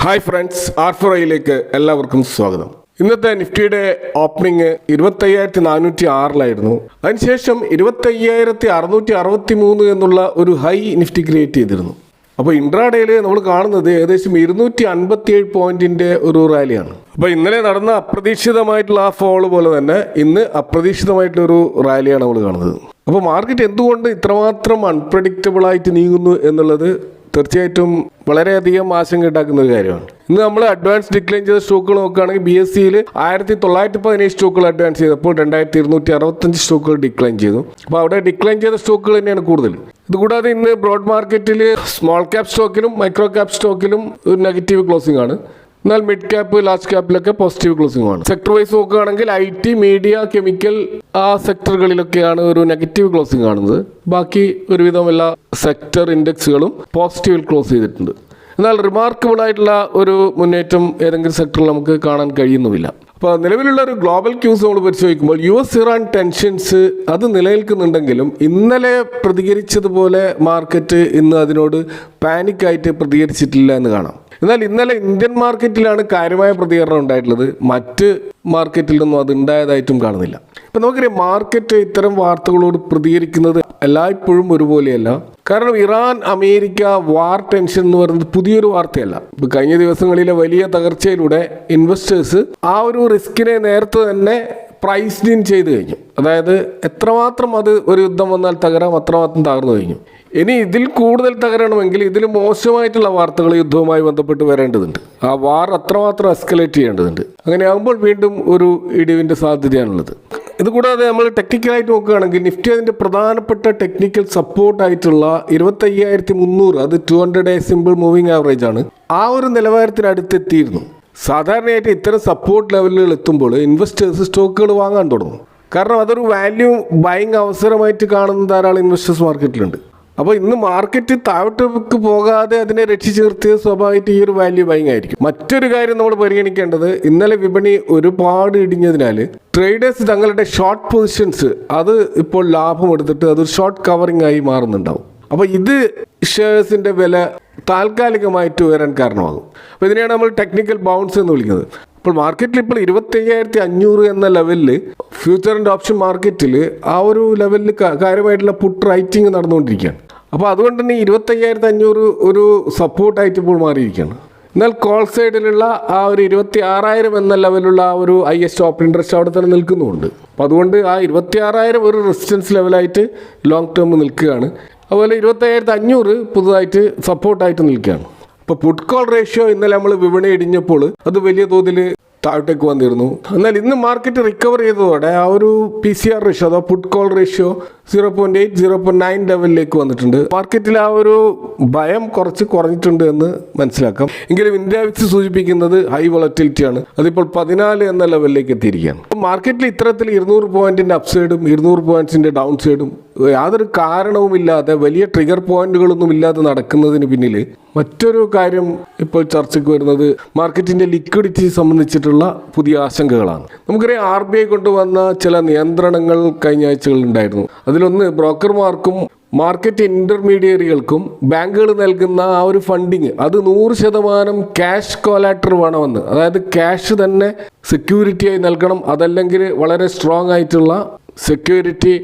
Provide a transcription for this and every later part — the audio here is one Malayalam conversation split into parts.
ഹായ് ഫ്രണ്ട്സ്, R4iലേക്ക് എല്ലാവർക്കും സ്വാഗതം. ഇന്നത്തെ നിഫ്റ്റിയുടെ ഓപ്പണിംഗ് 25,406 അതിനുശേഷം 25,663 എന്നുള്ള ഒരു ഹൈ നിഫ്റ്റി ക്രിയേറ്റ് ചെയ്തിരുന്നു. അപ്പോൾ ഇൻട്രാഡേയിൽ നമ്മൾ കാണുന്നത് ഏകദേശം 257 പോയിന്റിന്റെ ഒരു റാലിയാണ്. അപ്പോൾ ഇന്നലെ നടന്ന അപ്രതീക്ഷിതമായിട്ടുള്ള ആ ഫോൾ പോലെ തന്നെ ഇന്ന് അപ്രതീക്ഷിതമായിട്ടൊരു റാലിയാണ് നമ്മൾ കാണുന്നത്. അപ്പോൾ മാർക്കറ്റ് എന്തുകൊണ്ട് ഇത്രമാത്രം അൺപ്രഡിക്റ്റബിൾ ആയിട്ട് നീങ്ങുന്നു എന്നുള്ളത് തീർച്ചയായിട്ടും വളരെയധികം ആശങ്ക ഉണ്ടാക്കുന്ന ഒരു കാര്യമാണ്. ഇന്ന് നമ്മൾ അഡ്വാൻസ് ഡിക്ലൈൻ ചെയ്ത സ്റ്റോക്കുകൾ നോക്കുകയാണെങ്കിൽ BSEയിൽ 1917 സ്റ്റോക്കുകൾ അഡ്വാൻസ് ചെയ്തപ്പോൾ 2265 സ്റ്റോക്കുകൾ ഡിക്ലൈൻ ചെയ്തു. അപ്പോൾ അവിടെ ഡിക്ലൈൻ ചെയ്ത സ്റ്റോക്കുകൾ തന്നെയാണ് കൂടുതൽ. ഇതുകൂടാതെ ഇന്ന് ബ്രോഡ് മാർക്കറ്റിൽ സ്മോൾ ക്യാപ് സ്റ്റോക്കിലും മൈക്രോ ക്യാപ് സ്റ്റോക്കിലും ഒരു നെഗറ്റീവ് ക്ലോസിംഗ് ആണ്. എന്നാൽ മിഡ് ക്യാപ്പ് ലാർജ് ക്യാപ്പിലൊക്കെ പോസിറ്റീവ് ക്ലോസിംഗുമാണ്. സെക്ടർ വൈസ് നോക്കുകയാണെങ്കിൽ IT, മീഡിയ, കെമിക്കൽ ആ സെക്ടറുകളിലൊക്കെയാണ് ഒരു നെഗറ്റീവ് ക്ലോസിംഗ് കാണുന്നത്. ബാക്കി ഒരുവിധം എല്ലാ സെക്ടർ ഇൻഡെക്സുകളും പോസിറ്റീവിൽ ക്ലോസ് ചെയ്തിട്ടുണ്ട്. എന്നാൽ റിമാർക്കബിൾ ആയിട്ടുള്ള ഒരു മുന്നേറ്റം ഏതെങ്കിലും സെക്ടറിൽ നമുക്ക് കാണാൻ കഴിയുന്നുമില്ല. അപ്പോൾ നിലവിലുള്ള ഒരു ഗ്ലോബൽ ക്യൂസ് നമ്മൾ പരിശോധിക്കുമ്പോൾ US-ഇറാൻ ടെൻഷൻസ് അത് നിലനിൽക്കുന്നുണ്ടെങ്കിലും ഇന്നലെ പ്രതികരിച്ചതുപോലെ മാർക്കറ്റ് ഇന്ന് അതിനോട് പാനിക്കായിട്ട് പ്രതികരിച്ചിട്ടില്ല എന്ന് കാണാം. എന്നാൽ ഇന്നലെ ഇന്ത്യൻ മാർക്കറ്റിലാണ് കാര്യമായ പ്രതികരണം ഉണ്ടായിട്ടുള്ളത്. മറ്റ് മാർക്കറ്റിൽ നിന്നും അത് ഉണ്ടായതായിട്ടും കാണുന്നില്ല. ഇപ്പം നമുക്കറിയാം, മാർക്കറ്റ് ഇത്തരം വാർത്തകളോട് പ്രതികരിക്കുന്നത് എല്ലായ്പ്പോഴും ഒരുപോലെയല്ല. കാരണം ഇറാൻ അമേരിക്ക വാർ ടെൻഷൻ എന്ന് പറയുന്നത് പുതിയൊരു വാർത്തയല്ല. ഇപ്പം കഴിഞ്ഞ ദിവസങ്ങളിലെ വലിയ തകർച്ചയിലൂടെ ഇൻവെസ്റ്റേഴ്സ് ആ ഒരു റിസ്കിനെ നേരത്തെ തന്നെ പ്രൈസ്ഡ് ഇൻ ചെയ്ത് കഴിഞ്ഞു. അതായത് എത്രമാത്രം അത് ഒരു യുദ്ധം വന്നാൽ തകരാം അത്രമാത്രം തകർന്നു കഴിഞ്ഞു. ഇനി ഇതിൽ കൂടുതൽ തകരണമെങ്കിൽ ഇതിൽ മോശമായിട്ടുള്ള വാർത്തകൾ യുദ്ധവുമായി ബന്ധപ്പെട്ട് വരേണ്ടതുണ്ട്. ആ വാർ അത്രമാത്രം എസ്കലേറ്റ് ചെയ്യേണ്ടതുണ്ട്. അങ്ങനെയാകുമ്പോൾ വീണ്ടും ഒരു ഇടിവിൻ്റെ സാധ്യതയാണുള്ളത്. ഇതുകൂടാതെ നമ്മൾ ടെക്നിക്കലായിട്ട് നോക്കുകയാണെങ്കിൽ നിഫ്റ്റി അതിൻ്റെ പ്രധാനപ്പെട്ട ടെക്നിക്കൽ സപ്പോർട്ടായിട്ടുള്ള 25,300 അത് 200-day സിമ്പിൾ മൂവിങ് ആവറേജ് ആണ്. ആ ഒരു നിലവാരത്തിനടുത്തെത്തിയിരുന്നു. സാധാരണയായിട്ട് ഇത്തരം സപ്പോർട്ട് ലെവലുകൾ എത്തുമ്പോൾ ഇൻവെസ്റ്റേഴ്സ് സ്റ്റോക്കുകൾ വാങ്ങാൻ തുടങ്ങും. കാരണം അതൊരു വാല്യൂ ബൈങ് അവസരമായിട്ട് കാണുന്ന ധാരാളം ഇൻവെസ്റ്റേഴ്സ് മാർക്കറ്റിലുണ്ട്. അപ്പോൾ ഇന്ന് മാർക്കറ്റ് താഴോട്ടേക്ക് പോകാതെ അതിനെ രക്ഷിച്ചു നിർത്തിയത് സ്വാഭാവികമായിട്ട് ഈ ഒരു വാല്യൂ ബൈങ് ആയിരിക്കും. മറ്റൊരു കാര്യം നമ്മൾ പരിഗണിക്കേണ്ടത്, ഇന്നലെ വിപണി ഒരുപാട് ഇടിഞ്ഞതിനാൽ ട്രേഡേഴ്സ് തങ്ങളുടെ ഷോർട്ട് പൊസിഷൻസ് അത് ഇപ്പോൾ ലാഭം എടുത്തിട്ട് അതൊരു ഷോർട്ട് കവറിംഗ് ആയി മാറുന്നുണ്ടാവും. അപ്പോൾ ഇത് ഷെയർസിൻ്റെ വില താൽക്കാലികമായിട്ട് ഉയരാൻ കാരണമാകും. അപ്പോൾ ഇതിനെയാണ് നമ്മൾ ടെക്നിക്കൽ ബൗൺസ് എന്ന് വിളിക്കുന്നത്. അപ്പോൾ മാർക്കറ്റിൽ ഇപ്പോൾ 25,500 എന്ന ലെവലിൽ ഫ്യൂച്ചർ ആൻഡ് ഓപ്ഷൻ മാർക്കറ്റിൽ ആ ഒരു ലെവലിൽ കാര്യമായിട്ടുള്ള പുട്ട് റൈറ്റിംഗ് നടന്നുകൊണ്ടിരിക്കുകയാണ്. അപ്പോൾ അതുകൊണ്ട് തന്നെ 25,500 ഒരു സപ്പോർട്ടായിട്ട് ഇപ്പോൾ മാറിയിരിക്കുകയാണ്. എന്നാൽ കോൾ സൈഡിലുള്ള ആ ഒരു 26,000 എന്ന ലെവലുള്ള ആ ഒരു ഹൈയസ്റ്റ് ഓപ്പൺ ഇൻട്രസ്റ്റ് അവിടെ തന്നെ നിൽക്കുന്നുമുണ്ട്. അപ്പോൾ അതുകൊണ്ട് ആ 26,000 ഒരു റെസിസ്റ്റൻസ് ലെവലായിട്ട് ലോങ് ടേം നിൽക്കുകയാണ്. അതുപോലെ 25,500 പുതുതായിട്ട് സപ്പോർട്ടായിട്ട് നിൽക്കുകയാണ്. ഇപ്പോൾ പുട്ട് കോൾ റേഷ്യോ ഇന്നലെ നമ്മൾ വിപണി ഇടിഞ്ഞപ്പോൾ അത് വലിയ തോതിൽ താഴോട്ടേക്ക് വന്നിരുന്നു. എന്നാൽ ഇന്ന് മാർക്കറ്റ് റിക്കവർ ചെയ്തതോടെ ആ ഒരു PCR റേഷ്യോ അഥവാ പുട്ട് കോൾ റേഷ്യോ 0.8, 0.9 ലെവലിലേക്ക് വന്നിട്ടുണ്ട്. മാർക്കറ്റിൽ ആ ഒരു ഭയം കുറച്ച് കുറഞ്ഞിട്ടുണ്ട് എന്ന് മനസ്സിലാക്കാം. എങ്കിലും ഇന്ത്യ വിക്സ് സൂചിപ്പിക്കുന്നത് ഹൈ വോളറ്റിലിറ്റിയാണ്. അതിപ്പോൾ 14 എന്ന ലെവലിലേക്ക് എത്തിയിരിക്കുകയാണ്. മാർക്കറ്റിൽ ഇത്തരത്തിൽ 200 പോയിന്റിന്റെ അപ്സൈഡും 200 പോയിന്റ്സിന്റെ ഡൗൺ സൈഡും യാതൊരു കാരണവുമില്ലാതെ വലിയ ട്രിഗർ പോയിന്റുകളൊന്നും ഇല്ലാതെ നടക്കുന്നതിന് പിന്നിൽ മറ്റൊരു കാര്യം ഇപ്പോൾ ചർച്ചയ്ക്ക് വരുന്നത് മാർക്കറ്റിന്റെ ലിക്വിഡിറ്റി സംബന്ധിച്ചിട്ടുള്ള പുതിയ ആശങ്കകളാണ്. നമുക്കറിയാം, RBI കൊണ്ടുവന്ന ചില നിയന്ത്രണങ്ങൾ കഴിഞ്ഞ ആഴ്ചകളിൽ ഉണ്ടായിരുന്നു. അതിലൊന്ന്, ബ്രോക്കർമാർക്കും മാർക്കറ്റ് ഇന്റർമീഡിയറികൾക്കും ബാങ്കുകൾ നൽകുന്ന ആ ഒരു ഫണ്ടിങ് അത് 100% ക്യാഷ് കൊലാറ്റർ വേണമെന്ന്. അതായത് ക്യാഷ് തന്നെ സെക്യൂരിറ്റിയായി നൽകണം, അതല്ലെങ്കിൽ വളരെ സ്ട്രോങ് ആയിട്ടുള്ള സെക്യൂരിറ്റി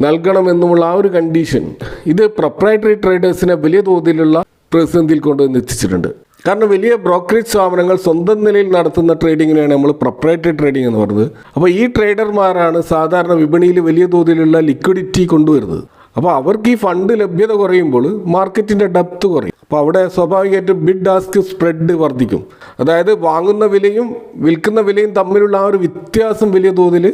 നൽകണമെന്നുമുള്ള ആ ഒരു കണ്ടീഷൻ ഇത് പ്രൊപ്രൈറ്ററി ട്രേഡേഴ്സിനെ വലിയ തോതിലുള്ള പ്രതിസന്ധിയിൽ കൊണ്ടുവന്ന് എത്തിച്ചിട്ടുണ്ട്. കാരണം വലിയ ബ്രോക്കറേജ് സ്ഥാപനങ്ങൾ സ്വന്തം നിലയിൽ നടത്തുന്ന ട്രേഡിങ്ങിനെയാണ് നമ്മൾ പ്രൊപ്രൈറ്ററി ട്രേഡിംഗ് എന്ന് പറയുന്നത്. അപ്പോൾ ഈ ട്രേഡർമാരാണ് സാധാരണ വിപണിയിൽ വലിയ തോതിലുള്ള ലിക്വിഡിറ്റി കൊണ്ടുവരുന്നത്. അപ്പോൾ അവർക്ക് ഈ ഫണ്ട് ലഭ്യത കുറയുമ്പോൾ മാർക്കറ്റിൻ്റെ ഡെപ്ത് കുറയും. അപ്പോൾ അവിടെ സ്വാഭാവികമായിട്ടും ബിഡ് ആസ്ക് സ്പ്രെഡ് വർദ്ധിക്കും. അതായത് വാങ്ങുന്ന വിലയും വിൽക്കുന്ന വിലയും തമ്മിലുള്ള ആ ഒരു വ്യത്യാസം വലിയ തോതിൽ,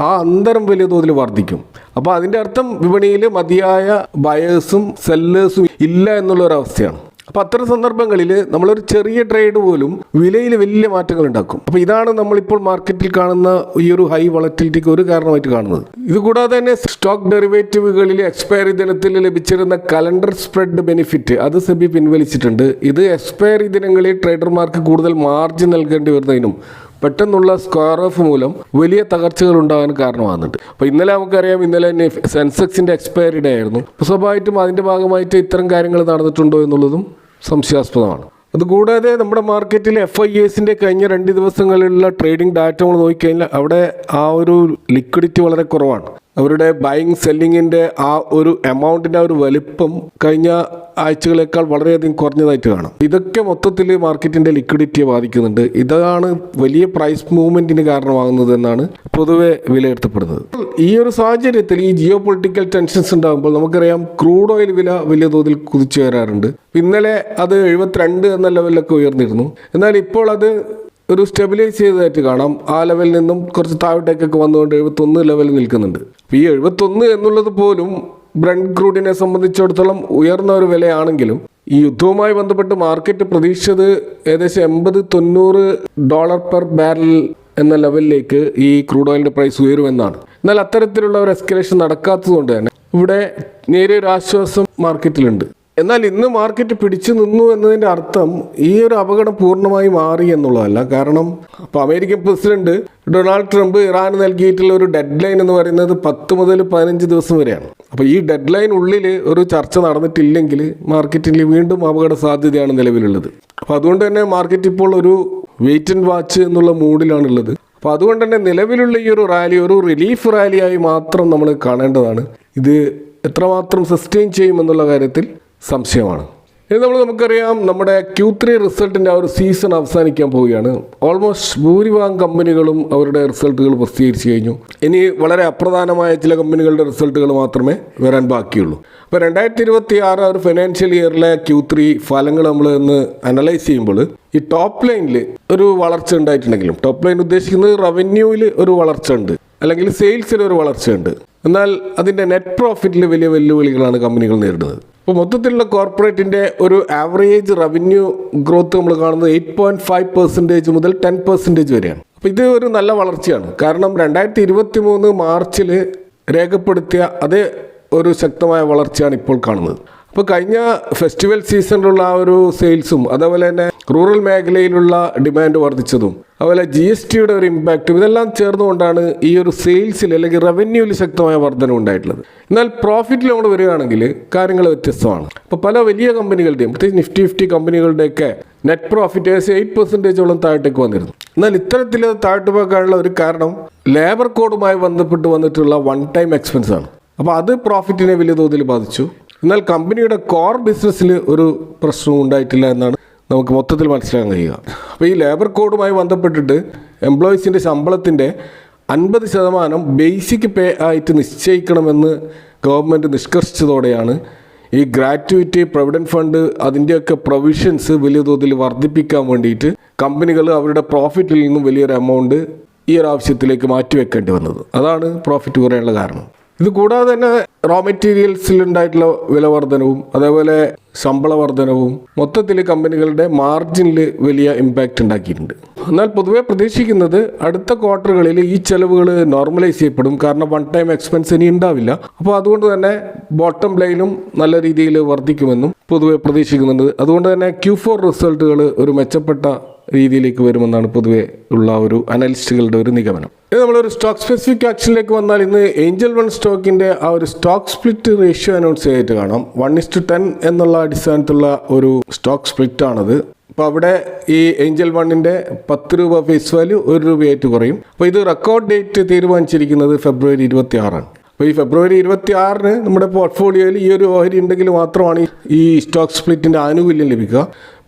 ആ അന്തരം വലിയ തോതിൽ വർദ്ധിക്കും. അപ്പോൾ അതിൻ്റെ അർത്ഥം വിപണിയിൽ മതിയായ ബയേഴ്സും സെല്ലേഴ്സും ഇല്ല എന്നുള്ളൊരവസ്ഥയാണ്. അപ്പോൾ അത്തരം സന്ദർഭങ്ങളിൽ നമ്മളൊരു ചെറിയ ട്രേഡ് പോലും വിലയിൽ വലിയ മാറ്റങ്ങൾ ഉണ്ടാക്കും. അപ്പോൾ ഇതാണ് നമ്മളിപ്പോൾ മാർക്കറ്റിൽ കാണുന്ന ഈ ഒരു ഹൈ വോളറ്റിലിറ്റിക്ക് ഒരു കാരണമായിട്ട് കാണുന്നത്. ഇതുകൂടാതെ തന്നെ സ്റ്റോക്ക് ഡെറിവേറ്റീവുകളിൽ എക്സ്പയറി ദിനത്തിൽ ലഭിച്ചിരുന്ന കലണ്ടർ സ്പ്രെഡ് ബെനിഫിറ്റ് അത് സെബി പിൻവലിച്ചിട്ടുണ്ട്. ഇത് എക്സ്പയറി ദിനങ്ങളിൽ ട്രേഡർമാർക്ക് കൂടുതൽ മാർജിൻ നൽകേണ്ടി വരുന്നതിനും പെട്ടെന്നുള്ള സ്ക്വയർ ഓഫ് മൂലം വലിയ തകർച്ചകൾ ഉണ്ടാകാൻ കാരണമാകുന്നുണ്ട്. അപ്പോൾ ഇന്നലെ നമുക്കറിയാം, ഇന്നലെ സെൻസെക്സിൻ്റെ എക്സ്പയറി ഡേ ആയിരുന്നു. സ്വാഭാവികമായിട്ടും അതിൻ്റെ ഭാഗമായിട്ട് ഇത്തരം കാര്യങ്ങൾ നടന്നിട്ടുണ്ടോ എന്നുള്ളതും സംശയാസ്പദമാണ്. അതുകൂടാതെ നമ്മുടെ മാർക്കറ്റിൽ FIAസിൻ്റെ കഴിഞ്ഞ 2 ദിവസങ്ങളിലുള്ള ട്രേഡിംഗ് ഡാറ്റ നമ്മൾ നോക്കിക്കഴിഞ്ഞാൽ അവിടെ ആ ഒരു ലിക്വിഡിറ്റി വളരെ കുറവാണ്. അവരുടെ ബൈയിങ് സെല്ലിങ്ങിൻ്റെ ആ ഒരു എമൗണ്ടിൻ്റെ ആ ഒരു വലിപ്പം കഴിഞ്ഞ ആഴ്ചകളേക്കാൾ വളരെയധികം കുറഞ്ഞതായിട്ട് കാണാം. ഇതൊക്കെ മൊത്തത്തിൽ മാർക്കറ്റിൻ്റെ ലിക്വിഡിറ്റിയെ ബാധിക്കുന്നുണ്ട്. ഇതാണ് വലിയ പ്രൈസ് മൂവ്മെൻറ്റിന് കാരണമാകുന്നത് എന്നാണ് പൊതുവെ വിലയിരുത്തപ്പെടുന്നത്. ഈ ഒരു സാഹചര്യത്തിൽ ഈ ജിയോ പൊളിറ്റിക്കൽ ടെൻഷൻസ് ഉണ്ടാകുമ്പോൾ നമുക്കറിയാം ക്രൂഡ് ഓയിൽ വില വലിയ തോതിൽ കുതിച്ചു വരാറുണ്ട്. ഇന്നലെ അത് 72 എന്ന ലെവലിലൊക്കെ ഉയർന്നിരുന്നു. എന്നാൽ ഇപ്പോൾ അത് ഒരു സ്റ്റെബിലൈസ് ചെയ്തതായിട്ട് കാണാം. ആ ലെവലിൽ നിന്നും കുറച്ച് താഴോട്ടേക്കൊക്കെ വന്നുകൊണ്ട് 71 ലെവലിൽ നിൽക്കുന്നുണ്ട്. അപ്പോൾ ഈ 71 എന്നുള്ളത് പോലും ബ്രണ്ട് ക്രൂഡിനെ സംബന്ധിച്ചിടത്തോളം ഉയർന്ന ഒരു വിലയാണെങ്കിലും ഈ യുദ്ധവുമായി ബന്ധപ്പെട്ട് മാർക്കറ്റ് പ്രതീക്ഷിച്ചത് ഏകദേശം $80-90 പെർ ബാരൽ എന്ന ലെവലിലേക്ക് ഈ ക്രൂഡ് ഓയിലിൻ്റെ പ്രൈസ് ഉയരുമെന്നാണ്. എന്നാൽ അത്തരത്തിലുള്ള ഒരു എസ്കലേഷൻ നടക്കാത്തതുകൊണ്ട് തന്നെ ഇവിടെ നേരിയൊരു ആശ്വാസം മാർക്കറ്റിലുണ്ട്. എന്നാൽ ഇന്ന് മാർക്കറ്റ് പിടിച്ചു നിന്നു എന്നതിൻ്റെ അർത്ഥം ഈ ഒരു അപകടം പൂർണ്ണമായി മാറി എന്നുള്ളതല്ല. കാരണം ഇപ്പോൾ അമേരിക്കൻ പ്രസിഡന്റ് ഡൊണാൾഡ് ട്രംപ് ഇറാന് നൽകിയിട്ടുള്ള ഒരു ഡെഡ് ലൈൻ എന്ന് പറയുന്നത് 10 മുതൽ 15 ദിവസം വരെയാണ്. അപ്പോൾ ഈ ഡെഡ് ലൈൻ ഉള്ളിൽ ഒരു ചർച്ച നടന്നിട്ടില്ലെങ്കിൽ മാർക്കറ്റിൽ വീണ്ടും അപകട സാധ്യതയാണ് നിലവിലുള്ളത്. അപ്പോൾ അതുകൊണ്ട് തന്നെ മാർക്കറ്റ് ഇപ്പോൾ ഒരു വെയിറ്റ് ആൻഡ് വാച്ച് എന്നുള്ള മൂഡിലാണുള്ളത്. അപ്പോൾ അതുകൊണ്ട് തന്നെ നിലവിലുള്ള ഈ ഒരു റാലി ഒരു റിലീഫ് റാലിയായി മാത്രം നമ്മൾ കാണേണ്ടതാണ്. ഇത് എത്രമാത്രം സസ്റ്റെയിൻ ചെയ്യുമെന്നുള്ള കാര്യത്തിൽ സംശയമാണ്. ഇനി നമുക്കറിയാം നമ്മുടെ Q3 റിസൾട്ടിൻ്റെ ആ ഒരു സീസൺ അവസാനിക്കാൻ പോവുകയാണ്. ഓൾമോസ്റ്റ് ഭൂരിഭാഗം കമ്പനികളും അവരുടെ റിസൾട്ടുകൾ പ്രസിദ്ധീകരിച്ചു കഴിഞ്ഞു. ഇനി വളരെ അപ്രധാനമായ ചില കമ്പനികളുടെ റിസൾട്ടുകൾ മാത്രമേ വരാൻ ബാക്കിയുള്ളൂ. അപ്പോൾ 2026 ഒരു ഫിനാൻഷ്യൽ ഇയറിലെ Q3 ഫലങ്ങൾ നമ്മൾ ഇന്ന് അനലൈസ് ചെയ്യുമ്പോൾ ഈ ടോപ്പ് ലൈനിൽ ഒരു വളർച്ച ഉണ്ടായിട്ടുണ്ടെങ്കിലും, ടോപ്പ് ലൈൻ ഉദ്ദേശിക്കുന്നത് റവന്യൂവിൽ ഒരു വളർച്ച ഉണ്ട്, അല്ലെങ്കിൽ സെയിൽസിൽ ഒരു വളർച്ചയുണ്ട്. എന്നാൽ അതിൻ്റെ നെറ്റ് പ്രോഫിറ്റിൽ വലിയ വെല്ലുവിളികളാണ് കമ്പനികൾ നേരിടുന്നത്. അപ്പോൾ മൊത്തത്തിലുള്ള കോർപ്പറേറ്റിൻ്റെ ഒരു ആവറേജ് റവന്യൂ ഗ്രോത്ത് നമ്മൾ കാണുന്നത് 8.5% മുതൽ 10% വരെയാണ്. അപ്പോൾ ഇത് ഒരു നല്ല വളർച്ചയാണ്. കാരണം 2023 മാർച്ചിൽ രേഖപ്പെടുത്തിയ അതേ ഒരു ശക്തമായ വളർച്ചയാണ് ഇപ്പോൾ കാണുന്നത്. അപ്പോൾ കഴിഞ്ഞ ഫെസ്റ്റിവൽ സീസണിലുള്ള ആ ഒരു സെയിൽസും അതേപോലെ തന്നെ റൂറൽ മേഖലയിലുള്ള ഡിമാൻഡ് വർദ്ധിച്ചതും അതുപോലെ GSTയുടെ ഒരു ഇമ്പാക്റ്റും ഇതെല്ലാം ചേർന്നുകൊണ്ടാണ് ഈ ഒരു സെയിൽസിൽ അല്ലെങ്കിൽ റവന്യൂവിൽ ശക്തമായ വർധന ഉണ്ടായിട്ടുള്ളത്. എന്നാൽ പ്രോഫിറ്റിൽ നമ്മൾ വരികയാണെങ്കിൽ കാര്യങ്ങൾ വ്യത്യസ്തമാണ്. അപ്പോൾ പല വലിയ കമ്പനികളുടെയും പ്രത്യേകിച്ച് നിഫ്റ്റി 50 കമ്പനികളുടെയൊക്കെ നെറ്റ് പ്രോഫിറ്റ് ഏകദേശം 8% താഴേക്ക് വന്നിരുന്നു. എന്നാൽ ഇത്തരത്തിൽ താഴ്ത്തു പോകാനുള്ള ഒരു കാരണം ലേബർ കോഡുമായി ബന്ധപ്പെട്ട് വന്നിട്ടുള്ള വൺ ടൈം എക്സ്പെൻസ് ആണ്. അപ്പോൾ അത് പ്രോഫിറ്റിനെ വലിയ തോതിൽ ബാധിച്ചു. എന്നാൽ കമ്പനിയുടെ കോർ ബിസിനസ്സിൽ ഒരു പ്രശ്നവും ഉണ്ടായിട്ടില്ല എന്നാണ് നമുക്ക് മൊത്തത്തിൽ മനസ്സിലാക്കാൻ കഴിയുക. അപ്പോൾ ഈ ലേബർ കോഡുമായി ബന്ധപ്പെട്ടിട്ട് എംപ്ലോയീസിൻ്റെ ശമ്പളത്തിൻ്റെ 50% ബേസിക് പേ ആയിട്ട് നിശ്ചയിക്കണമെന്ന് ഗവൺമെൻറ് നിഷ്കർഷിച്ചതോടെയാണ് ഈ ഗ്രാറ്റുവിറ്റി, പ്രൊവിഡൻറ്റ് ഫണ്ട് അതിൻ്റെയൊക്കെ പ്രൊവിഷൻസ് വലിയ തോതിൽ വർദ്ധിപ്പിക്കാൻ വേണ്ടിയിട്ട് കമ്പനികൾ അവരുടെ പ്രോഫിറ്റിൽ നിന്നും വലിയൊരു എമൗണ്ട് ഈ ഒരു ആവശ്യത്തിലേക്ക് മാറ്റിവെക്കേണ്ടി വന്നത്. അതാണ് പ്രോഫിറ്റ് കുറയാനുള്ള കാരണം. ഇത് കൂടാതെ തന്നെ റോ മെറ്റീരിയൽസിലുണ്ടായിട്ടുള്ള വില വർധനവും അതേപോലെ ശമ്പള വർധനവും മൊത്തത്തിൽ കമ്പനികളുടെ മാർജിനിൽ വലിയ ഇമ്പാക്റ്റ് ഉണ്ടാക്കിയിട്ടുണ്ട്. എന്നാൽ പൊതുവെ പ്രതീക്ഷിക്കുന്നത് അടുത്ത ക്വാർട്ടറുകളിൽ ഈ ചെലവുകൾ നോർമലൈസ് ചെയ്യപ്പെടും. കാരണം വൺ ടൈം എക്സ്പെൻസ് ഇനി ഉണ്ടാവില്ല. അപ്പോൾ അതുകൊണ്ട് തന്നെ ബോട്ടം ലൈനും നല്ല രീതിയിൽ വർദ്ധിക്കുമെന്നും പൊതുവെ പ്രതീക്ഷിക്കുന്നുണ്ട്. അതുകൊണ്ട് തന്നെ Q4 റിസൾട്ടുകൾ ഒരു മെച്ചപ്പെട്ട രീതിയിലേക്ക് വരുമെന്നാണ് പൊതുവെ ഉള്ള ഒരു അനലിസ്റ്റുകളുടെ ഒരു നിഗമനം. ഇത് നമ്മളൊരു സ്റ്റോക്ക് സ്പെസിഫിക് ആക്ഷനിലേക്ക് വന്നാൽ ഇന്ന് ഏഞ്ചൽ വൺ സ്റ്റോക്കിൻ്റെ ആ ഒരു സ്റ്റോക്ക് സ്പ്ലിറ്റ് റേഷ്യോ അനൗൺസ് ചെയ്തിട്ട് കാണാം. 1:10 എന്നുള്ള അടിസ്ഥാനത്തിലുള്ള ഒരു സ്റ്റോക്ക് സ്പ്ലിറ്റ് ആണത്. അപ്പോൾ അവിടെ ഈ ഏഞ്ചൽ വണ്ണിൻ്റെ 10 രൂപ ഫേസ് വാല്യൂ 1 രൂപയായിട്ട് കുറയും. അപ്പോൾ ഇത് റെക്കോർഡ് ഡേറ്റ് തീരുമാനിച്ചിരിക്കുന്നത് ഫെബ്രുവരി 26 ആണ്. അപ്പോൾ ഈ ഫെബ്രുവരി 26 നമ്മുടെ പോർട്ട്ഫോളിയോയിൽ ഈ ഒരു ഓഹരി ഉണ്ടെങ്കിൽ മാത്രമാണ് ഈ സ്റ്റോക്ക് സ്പ്ലിറ്റിൻ്റെ ആനുകൂല്യം ലഭിക്കുക.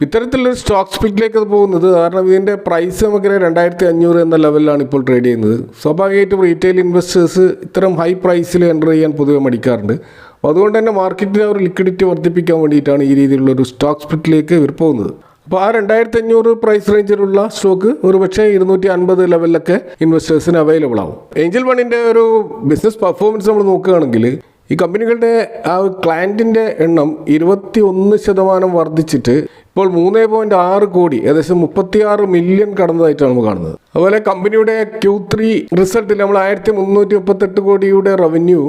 ഇത്തരത്തിലൊരു സ്റ്റോക്ക് സ്പ്ലിറ്റിലേക്ക് പോകുന്നത് കാരണം ഇതിൻ്റെ പ്രൈസ് നമുക്കറിയാം 2500 എന്ന ലെവലിലാണ് ഇപ്പോൾ ട്രേഡ് ചെയ്യുന്നത്. സ്വാഭാവികമായിട്ടും റീറ്റെയിൽ ഇൻവെസ്റ്റേഴ്സ് ഇത്തരം ഹൈ പ്രൈസിൽ എൻ്റർ ചെയ്യാൻ പൊതുവെ മടിക്കാറുണ്ട്. അപ്പോൾ അതുകൊണ്ട് തന്നെ മാർക്കറ്റിലെ ഒരു ലിക്വിഡിറ്റി വർദ്ധിപ്പിക്കാൻ വേണ്ടിയിട്ടാണ് ഈ രീതിയിലുള്ള ഒരു സ്റ്റോക്ക് സ്പ്ലിറ്റിലേക്ക് ഇവർ പോകുന്നത്. അപ്പോൾ ആ 2500 പ്രൈസ് റേഞ്ചിലുള്ള സ്റ്റോക്ക് ഒരു പക്ഷേ 250 ലെവലിലൊക്കെ ഇൻവെസ്റ്റേഴ്സിന് അവൈലബിൾ ആവും. ഏഞ്ചൽ വണ്ണിൻ്റെ ഒരു ബിസിനസ് പെർഫോമൻസ് നമ്മൾ നോക്കുകയാണെങ്കിൽ ഈ കമ്പനികളുടെ ആ ക്ലയൻറ്റിൻ്റെ എണ്ണം 21% വർദ്ധിച്ചിട്ട് ഇപ്പോൾ 3.6 കോടി ഏകദേശം 36 മില്യൺ കടന്നതായിട്ടാണ് നമ്മൾ കാണുന്നത്. അതുപോലെ കമ്പനിയുടെ Q3 റിസൾട്ടിൽ നമ്മൾ 1338 കോടിയുടെ റവന്യൂ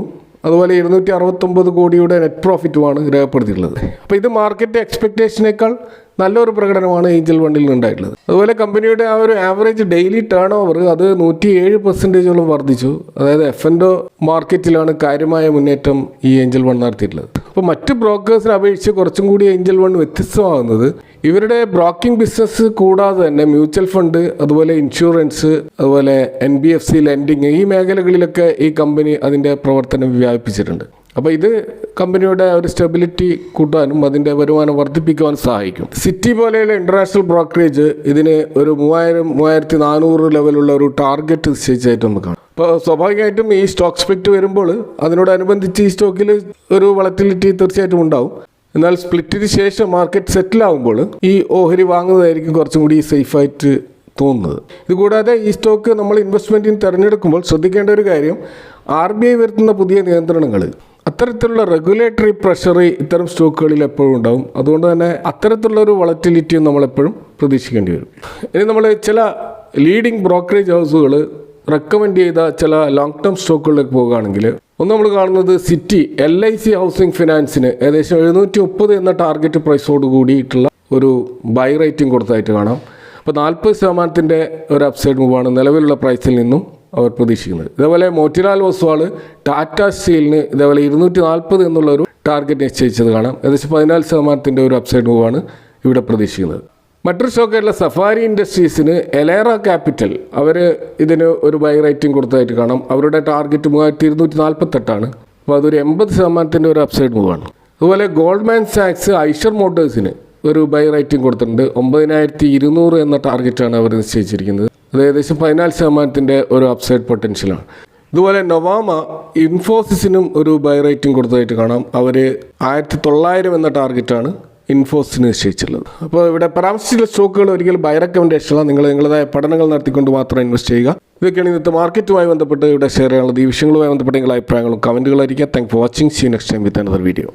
അതുപോലെ 269 കോടിയുടെ നെറ്റ് പ്രോഫിറ്റുമാണ് രേഖപ്പെടുത്തിയിട്ടുള്ളത്. അപ്പോൾ ഇത് മാർക്കറ്റ് എക്സ്പെക്റ്റേഷനേക്കാൾ നല്ലൊരു പ്രകടനമാണ് ഏഞ്ചൽ വണ്ണിൽ നിന്നുണ്ടായിട്ടുള്ളത്. അതുപോലെ കമ്പനിയുടെ ആ ഒരു ആവറേജ് ഡെയിലി ടേൺ ഓവർ അത് 107% വർദ്ധിച്ചു. അതായത് F&O മാർക്കറ്റിലാണ് കാര്യമായ മുന്നേറ്റം ഈ ഏഞ്ചൽ വൺ നടത്തിയിട്ടുള്ളത്. അപ്പോൾ മറ്റ് ബ്രോക്കേഴ്സിനെ അപേക്ഷിച്ച് കുറച്ചും കൂടി ഏഞ്ചൽ വൺ വ്യത്യസ്തമാകുന്നത് ഇവരുടെ ബ്രോക്കിംഗ് ബിസിനസ് കൂടാതെ തന്നെ മ്യൂച്വൽ ഫണ്ട്, അതുപോലെ ഇൻഷുറൻസ്, അതുപോലെ NBFC ലെൻഡിങ്, ഈ മേഖലകളിലൊക്കെ ഈ കമ്പനി അതിൻ്റെ പ്രവർത്തനം വ്യാപിപ്പിച്ചിട്ടുണ്ട്. അപ്പോൾ ഇത് കമ്പനിയുടെ ഒരു സ്റ്റെബിലിറ്റി കൂട്ടാനും അതിൻ്റെ വരുമാനം വർദ്ധിപ്പിക്കുവാനും സഹായിക്കും. സിറ്റി പോലെയുള്ള ഇൻ്റർനാഷണൽ ബ്രോക്കറേജ് ഇതിന് ഒരു 3000-3400 ലെവലുള്ള ഒരു ടാർഗറ്റ് നിശ്ചയിച്ചായിട്ട് നമുക്ക് കാണാം. അപ്പോൾ സ്വാഭാവികമായിട്ടും ഈ സ്റ്റോക്ക് സ്പ്ലിറ്റ് വരുമ്പോൾ അതിനോടനുബന്ധിച്ച് ഈ സ്റ്റോക്കിൽ ഒരു വളറ്റിലിറ്റി തീർച്ചയായിട്ടും ഉണ്ടാവും. എന്നാൽ സ്പ്ലിറ്റിന് ശേഷം മാർക്കറ്റ് സെറ്റിൽ ആകുമ്പോൾ ഈ ഓഹരി വാങ്ങുന്നതായിരിക്കും കുറച്ചും കൂടി സേഫായിട്ട് തോന്നുന്നത്. ഇതുകൂടാതെ ഈ സ്റ്റോക്ക് നമ്മൾ ഇൻവെസ്റ്റ്മെൻറ്റിന് തിരഞ്ഞെടുക്കുമ്പോൾ ശ്രദ്ധിക്കേണ്ട ഒരു കാര്യം, RBI വരുത്തുന്ന പുതിയ നിയന്ത്രണങ്ങൾ, അത്തരത്തിലുള്ള റെഗുലേറ്ററി പ്രഷർ ഇത്തരം സ്റ്റോക്കുകളിൽ എപ്പോഴും ഉണ്ടാവും. അതുകൊണ്ട് തന്നെ അത്തരത്തിലുള്ളൊരു വളറ്റിലിറ്റിയും നമ്മളെപ്പോഴും പ്രതീക്ഷിക്കേണ്ടി വരും. ഇനി നമ്മൾ ചില ലീഡിംഗ് ബ്രോക്കറേജ് ഹൗസുകൾ റെക്കമെൻഡ് ചെയ്ത ചില ലോങ് ടേം സ്റ്റോക്കുകളിലേക്ക് പോകുകയാണെങ്കിൽ, ഒന്ന് നമ്മൾ കാണുന്നത് സിറ്റി LIC ഹൗസിംഗ് ഫിനാൻസിന് ഏകദേശം 730 എന്ന ടാർഗറ്റ് പ്രൈസോട് കൂടിയിട്ടുള്ള ഒരു ബൈ റേറ്റിംഗ് കൊടുത്തായിട്ട് കാണാം. അപ്പോൾ 40% ഒരു അപ്സൈഡ് മൂവാണ് നിലവിലുള്ള പ്രൈസിൽ നിന്നും അവർ പ്രതീക്ഷിക്കുന്നത്. ഇതേപോലെ മോട്ടിലാൽ ഒസ്വാൾ ടാറ്റ സ്റ്റീലിന് ഇതേപോലെ 240 എന്നുള്ളൊരു ടാർഗറ്റ് നിശ്ചയിച്ചത് കാണാം. ഏകദേശം 14% ഒരു അപ്സൈഡ് മൂവാണ് ഇവിടെ പ്രതീക്ഷിക്കുന്നത്. മറ്റൊരു സ്റ്റോക്കായിട്ടുള്ള സഫാരി ഇൻഡസ്ട്രീസിന് എലേറ ക്യാപിറ്റൽ അവർ ഇതിന് ഒരു ബൈ റേറ്റിംഗ് കൊടുത്തതായിട്ട് കാണാം. അവരുടെ ടാർഗറ്റ് 3248 അപ്പോൾ അതൊരു 80% ഒരു അപ്സൈഡ് മൂവാണ്. അതുപോലെ ഗോൾഡ്മാൻ സാക്സ് ഐഷർ മോട്ടേഴ്സിന് ഒരു ബൈ റേറ്റിംഗ് കൊടുത്തിട്ടുണ്ട്. 9200 എന്ന ടാർഗറ്റാണ് അവർ നിശ്ചയിച്ചിരിക്കുന്നത്. അത് ഏകദേശം 14% ഒരു അപ്സൈഡ് പൊട്ടൻഷ്യലാണ്. ഇതുപോലെ നൊവാമ ഇൻഫോസിസിനും ഒരു ബൈ റേറ്റിംഗ് കൊടുത്തതായിട്ട് കാണാം. അവർ 1900 എന്ന ടാർഗറ്റാണ് ഇൻഫോസിന് നിശ്ചയിച്ചുള്ളത്. അപ്പോൾ ഇവിടെ പരാമർശിച്ച സ്റ്റോക്കുകൾ ഒരിക്കലും ബൈ റെക്കമെൻഡേഷനുള്ള നിങ്ങൾ നിങ്ങളുടേതായ പഠനങ്ങൾ നടത്തിക്കൊണ്ട് മാത്രം ഇൻവെസ്റ്റ് ചെയ്യുക. ഇതൊക്കെയാണ് ഇന്നത്തെ മാർക്കറ്റുമായി ബന്ധപ്പെട്ട് ഇവിടെ ഷെയർ ചെയ്യാനുള്ളത്. ഈ വിഷയങ്ങളുമായി ബന്ധപ്പെട്ട നിങ്ങളുടെ അഭിപ്രായങ്ങളും കമൻറ്റുകളായിരിക്കാം. Thank for watching. See you next time with another video.